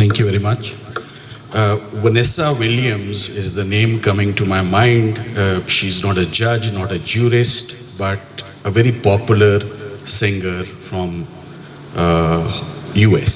Thank you very much. Vanessa Williams is the name coming to my mind. She's not a judge, not a jurist, but a very popular singer from US.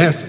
left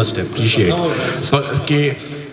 must appreciate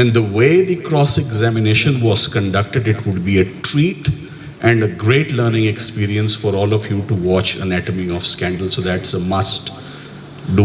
and the way the cross examination was conducted, it would be a treat and a great learning experience for all of you to watch Anatomy of Scandal. So that's a must do,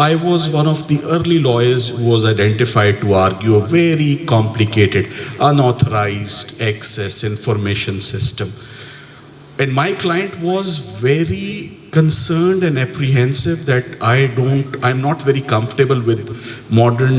I was one of the early lawyers who was identified to argue a very complicated, unauthorized access information system. And my client was very concerned and apprehensive that I'm not very comfortable with modern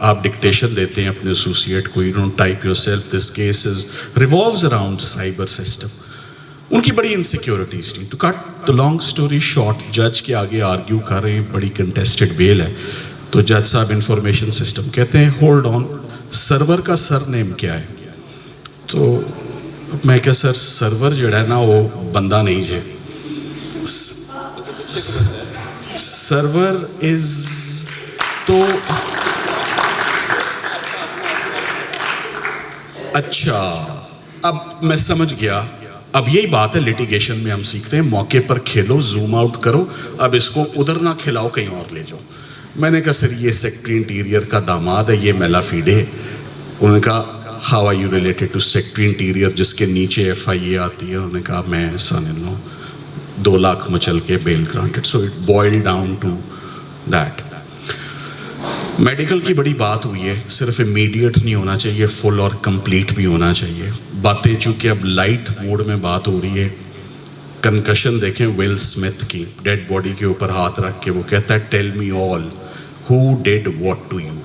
آپ dictation دیتے ہیں اپنے associate کو, you don't type yourself this case is revolves around cyber system. ان کی بڑی insecurities تھیں. To cut the long story short, جج کے آگے آرگیو کر رہے ہیں, بڑی کنٹیسٹڈ بیل ہے, تو جج صاحب انفارمیشن سسٹم کہتے ہیں ہولڈ آن, سرور کا سر نیم کیا ہے؟ تو میں کہا سر سرور جڑا ہے نا وہ بندہ نہیں جے, سرور از, تو اچھا اب میں سمجھ گیا. اب یہی بات ہے لیٹیگیشن میں ہم سیکھتے ہیں, موقع پر کھیلو, زوم آؤٹ کرو, اب اس کو ادھر نہ کھلاؤ کہیں اور لے جاؤ. میں نے کہا سر یہ سیکٹری انٹیریئر کا داماد ہے, یہ میلا فیڈے. انہوں نے کہا how are you related to secretary interior جس کے نیچے ایف آئی اے آتی ہے؟ انہوں نے کہا میں سن ان لو, 2 لاکھ مچل کے bail granted. So it boils down to that. Medical کی بڑی بات ہوئی ہے, صرف امیڈیٹ نہیں ہونا چاہیے, فل اور کمپلیٹ بھی ہونا چاہیے. باتیں چونکہ اب لائٹ موڈ میں بات ہو رہی ہے. کنکشن دیکھیں ول اسمتھ کی, ڈیڈ باڈی کے اوپر ہاتھ رکھ کے وہ کہتا ہے tell me all who did what to you.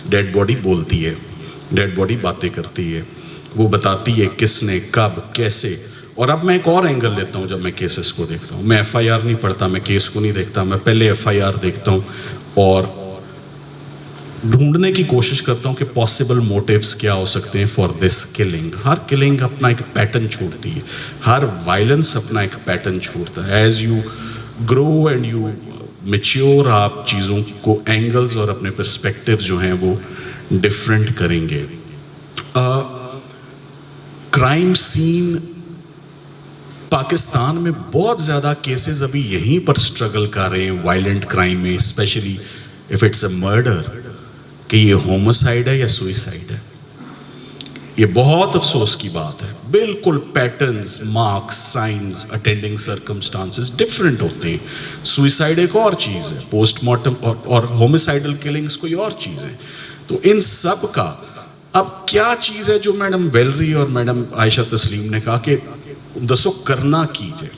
Dead body بولتی ہے, ڈیڈ باڈی باتیں کرتی ہے, وہ بتاتی ہے کس نے, کب, کیسے. اور اب میں ایک اور اینگل لیتا ہوں جب میں کیسز کو دیکھتا ہوں. میں ایف آئی آر نہیں پڑھتا, میں کیس کو نہیں دیکھتا, میں پہلے ایف آئی آر دیکھتا ہوں اور ڈھونڈنے کی کوشش کرتا ہوں کہ پاسبل موٹیوز کیا ہو سکتے ہیں فار دس کلنگ. ہر کلنگ اپنا ایک پیٹرن چھوڑتی ہے, ہر وائلنس اپنا ایک پیٹرن چھوڑتا ہے. As you grow and you mature, آپ چیزوں کو اینگلز اور اپنے پرسپیکٹیو جو ہیں وہ ڈفرینٹ کریں گے. کرائم سین پاکستان میں بہت زیادہ کیسز ابھی یہیں پر سٹرگل کر رہے ہیں وائلنٹ کرائم میں, especially if it's a murder, کہ یہ ہوموسائیڈ ہے یا سوئسائیڈ ہے. یہ بہت افسوس کی بات ہے. بالکل patterns, marks, signs, attending circumstances different ہوتے ہیں. سوئسائیڈ ایک اور چیز ہے, پوسٹ مارٹم, اور ہوموسائیڈل کلنگز کوئی اور چیز ہے. تو ان سب کا اب کیا چیز ہے جو میڈم ویلری اور میڈم عائشہ تسلیم نے کہا کہ دسو کرنا کیجئے.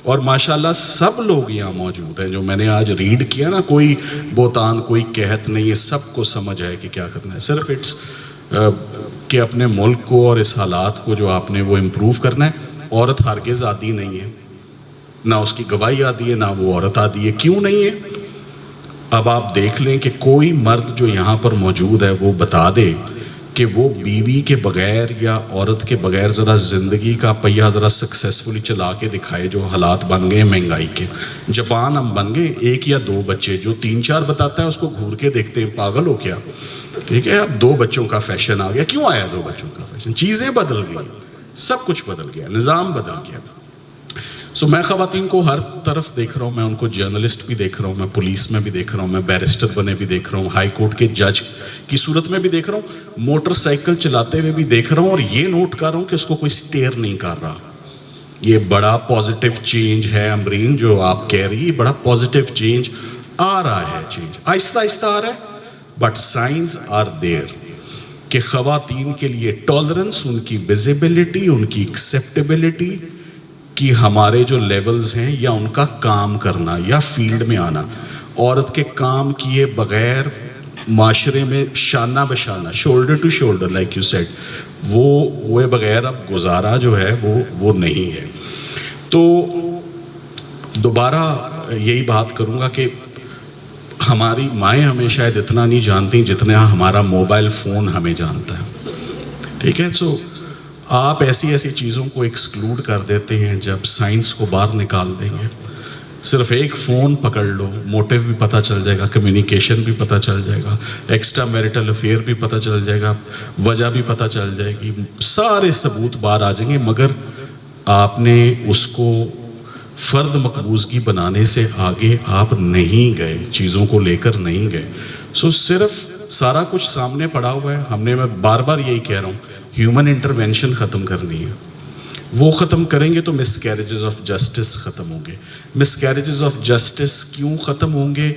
اور ماشاءاللہ سب لوگ یہاں موجود ہیں جو میں نے آج ریڈ کیا نا, کوئی بہتان, کوئی قحط نہیں ہے, سب کو سمجھ آئے کہ کیا کرنا ہے. صرف اٹس کہ اپنے ملک کو اور اس حالات کو جو آپ نے وہ امپروو کرنا ہے. عورت ہرگز عادی نہیں ہے, نہ اس کی گواہی عادی ہے, نہ وہ عورت عادی ہے. کیوں نہیں ہے؟ اب آپ دیکھ لیں کہ کوئی مرد جو یہاں پر موجود ہے وہ بتا دے کہ وہ بیوی کے بغیر یا عورت کے بغیر ذرا زندگی کا پہیہ ذرا سکسیسفلی چلا کے دکھائے. جو حالات بن گئے مہنگائی کے, جاپان ہم بن گئے 1 یا 2 بچے, جو 3-4 بتاتا ہے اس کو گھور کے دیکھتے ہیں پاگل ہو کیا. ٹھیک ہے, اب 2 بچوں کا فیشن آ گیا. کیوں آیا 2 بچوں کا فیشن؟ چیزیں بدل گئی, سب کچھ بدل گیا, نظام بدل گیا. سو میں خواتین کو ہر طرف دیکھ رہا ہوں, میں ان کو جرنلسٹ بھی دیکھ رہا ہوں, میں پولیس میں بھی دیکھ رہا ہوں, میں بیرسٹر بنے بھی دیکھ رہا ہوں, ہائی کورٹ کے جج کی صورت میں بھی دیکھ رہا ہوں, موٹر سائیکل چلاتے ہوئے بھی دیکھ رہا ہوں, اور یہ نوٹ کر رہا ہوں کہ اس کو کوئی سٹیئر نہیں کر رہا. یہ بڑا پازیٹیو چینج ہے امرین جو آپ کہہ رہی ہے, بڑا پازیٹیو چینج آ رہا ہے. چینج آہستہ آہستہ آ رہا ہے, بٹ سائنز آر دیر کہ خواتین کے لیے ٹالرنس, ان کی ویزیبلٹی, ان کی ایکسیپٹیبلٹی کہ ہمارے جو لیولز ہیں, یا ان کا کام کرنا یا فیلڈ میں آنا. عورت کے کام کیے بغیر معاشرے میں شانہ بشانہ, shoulder to shoulder like you said, وہ ہوئے بغیر اب گزارا جو ہے وہ نہیں ہے. تو دوبارہ یہی بات کروں گا کہ ہماری مائیں ہمیں شاید اتنا نہیں جانتی جتنا ہمارا موبائل فون ہمیں جانتا ہے. ٹھیک ہے, سو آپ ایسی چیزوں کو ایکسکلوڈ کر دیتے ہیں جب سائنس کو باہر نکال دیں گے. صرف ایک فون پکڑ لو, موٹیو بھی پتہ چل جائے گا, کمیونیکیشن بھی پتہ چل جائے گا, ایکسٹرا میریٹل افیئر بھی پتہ چل جائے گا, وجہ بھی پتہ چل جائے گی, سارے ثبوت باہر آ جائیں گے. مگر آپ نے اس کو فرد مقبوضگی بنانے سے آگے آپ نہیں گئے, چیزوں کو لے کر نہیں گئے. سو صرف سارا کچھ سامنے پڑا ہوا ہے. میں بار بار یہی کہہ رہا ہوں, ہیومن انٹرونشن ختم کرنی ہے. وہ ختم کریں گے تو مس کیریجز آف جسٹس ختم ہوں گے. مس کیریجز آف جسٹس کیوں ختم ہوں گے؟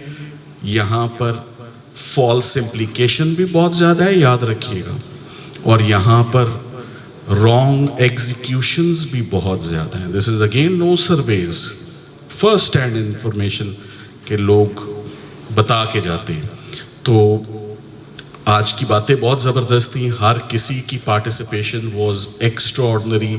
یہاں پر فالس امپلیکیشن بھی بہت زیادہ ہے, یاد رکھیے گا, اور یہاں پر رانگ ایگزیکیوشنز بھی بہت زیادہ ہیں. This is again no surveys, first hand information کہ لوگ بتا کے جاتے ہیں. تو آج کی باتیں بہت زبردست تھیں, ہر کسی کی پارٹیسپیشن واز ایکسٹرا آرڈنری,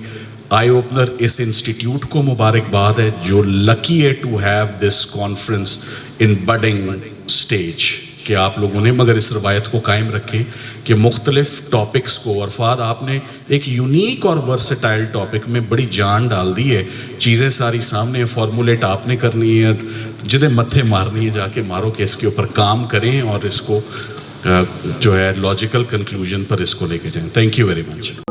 آئی اوپنر. اس انسٹیٹیوٹ کو مبارکباد ہے جو لکی ہے to have this conference in budding stage, کہ آپ لوگوں نے مگر اس روایت کو قائم رکھیں کہ مختلف ٹاپکس کو, عرفات آپ نے ایک یونیک اور ورسٹائل ٹاپک میں بڑی جان ڈال دی ہے, چیزیں ساری سامنے, فارمولیٹ آپ نے کرنی ہے, جنہیں متھے مارنی ہے جا کے مارو کہ اس کے اوپر کام کریں اور اس کو جو ہے لاجیکل کنکلوژن پر اس کو لے کے جائیں. Thank you very much.